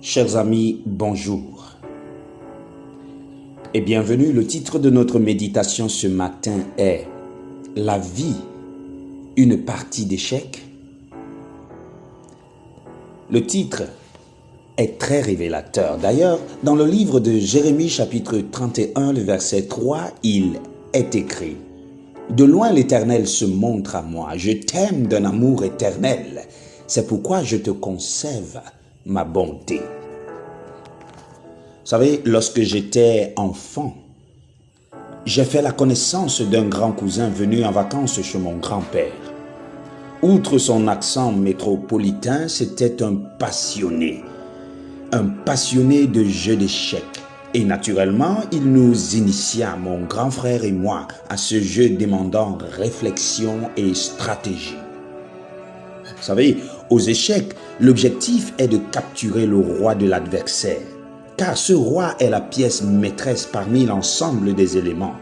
Chers amis, bonjour et bienvenue. Le titre de notre méditation ce matin est « La vie, une partie d'échec ». Le titre est très révélateur. D'ailleurs, dans le livre de Jérémie chapitre 31, le verset 3, il est écrit « De loin l'Éternel se montre à moi, je t'aime d'un amour éternel, c'est pourquoi je te conserve ma bonté. » Vous savez, lorsque j'étais enfant, j'ai fait la connaissance d'un grand cousin venu en vacances chez mon grand-père. Outre son accent métropolitain, c'était un passionné de jeux d'échecs. Et naturellement, il nous initia, mon grand frère et moi, à ce jeu demandant réflexion et stratégie. Vous savez, aux échecs, l'objectif est de capturer le roi de l'adversaire, car ce roi est la pièce maîtresse parmi l'ensemble des éléments.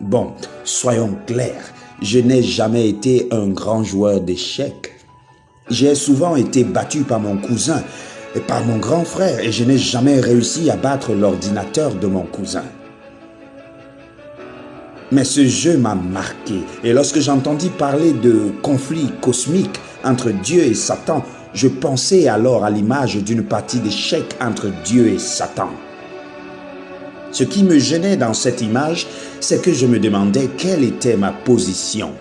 Bon, soyons clairs, je n'ai jamais été un grand joueur d'échecs. J'ai souvent été battu par mon cousin et par mon grand frère et je n'ai jamais réussi à battre l'ordinateur de mon cousin. Mais ce jeu m'a marqué et lorsque j'entendis parler de conflit cosmique entre Dieu et Satan, je pensais alors à l'image d'une partie d'échecs entre Dieu et Satan. Ce qui me gênait dans cette image, c'est que je me demandais quelle était ma position.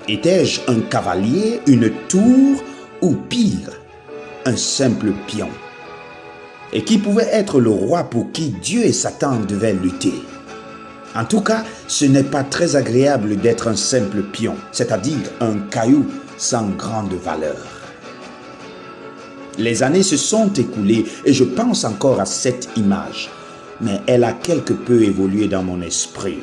Étais-je un cavalier, une tour ou pire, un simple pion? Et qui pouvait être le roi pour qui Dieu et Satan devaient lutter? En tout cas, ce n'est pas très agréable d'être un simple pion, c'est-à-dire un caillou sans grande valeur. Les années se sont écoulées et je pense encore à cette image, mais elle a quelque peu évolué dans mon esprit.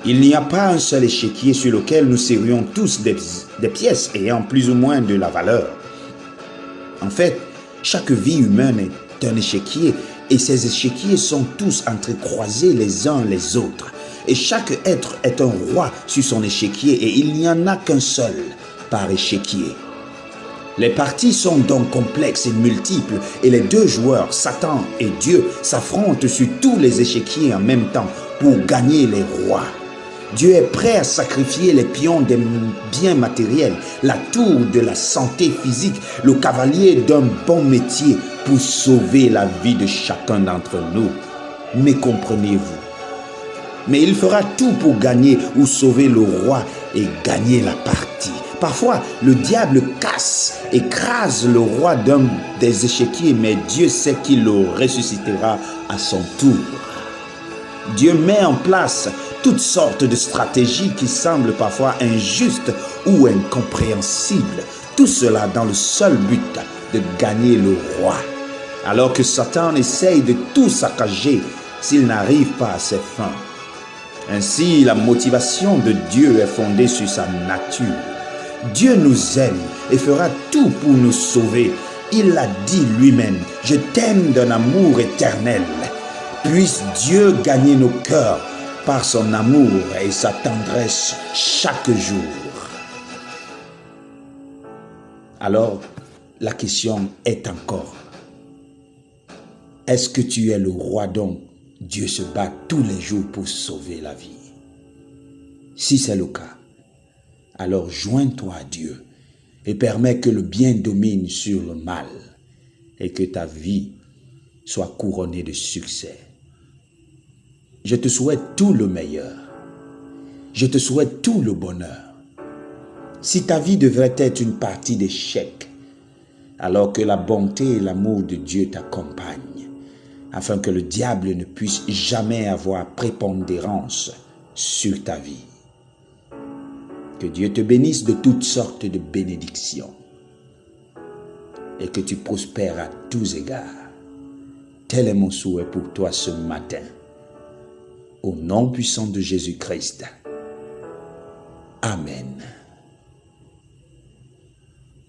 Il n'y a pas un seul échiquier sur lequel nous serions tous des pièces ayant plus ou moins de la valeur. En fait, chaque vie humaine est un échiquier et ces échiquiers sont tous entrecroisés les uns les autres. Et chaque être est un roi sur son échiquier et il n'y en a qu'un seul par échiquier. Les parties sont donc complexes et multiples et les deux joueurs, Satan et Dieu, s'affrontent sur tous les échiquiers en même temps pour gagner les rois. Dieu est prêt à sacrifier les pions des biens matériels, la tour de la santé physique, le cavalier d'un bon métier pour sauver la vie de chacun d'entre nous. Mais comprenez-vous? Mais il fera tout pour gagner ou sauver le roi et gagner la partie. Parfois, le diable casse, écrase le roi d'un des échiquiers, mais Dieu sait qu'il le ressuscitera à son tour. Dieu met en place toutes sortes de stratégies qui semblent parfois injustes ou incompréhensibles. Tout cela dans le seul but de gagner le roi. Alors que Satan essaye de tout saccager s'il n'arrive pas à ses fins. Ainsi, la motivation de Dieu est fondée sur sa nature. Dieu nous aime et fera tout pour nous sauver. Il l'a dit lui-même, « Je t'aime d'un amour éternel ». Puisse Dieu gagner nos cœurs par son amour et sa tendresse chaque jour. Alors, la question est encore, est-ce que tu es le roi dont Dieu se bat tous les jours pour sauver la vie? Si c'est le cas, alors joins-toi à Dieu et permets que le bien domine sur le mal et que ta vie soit couronnée de succès. Je te souhaite tout le meilleur. Je te souhaite tout le bonheur. Si ta vie devrait être une partie d'échecs, alors que la bonté et l'amour de Dieu t'accompagnent, afin que le diable ne puisse jamais avoir prépondérance sur ta vie. Que Dieu te bénisse de toutes sortes de bénédictions et que tu prospères à tous égards. Tel est mon souhait pour toi ce matin. Au nom puissant de Jésus-Christ. Amen.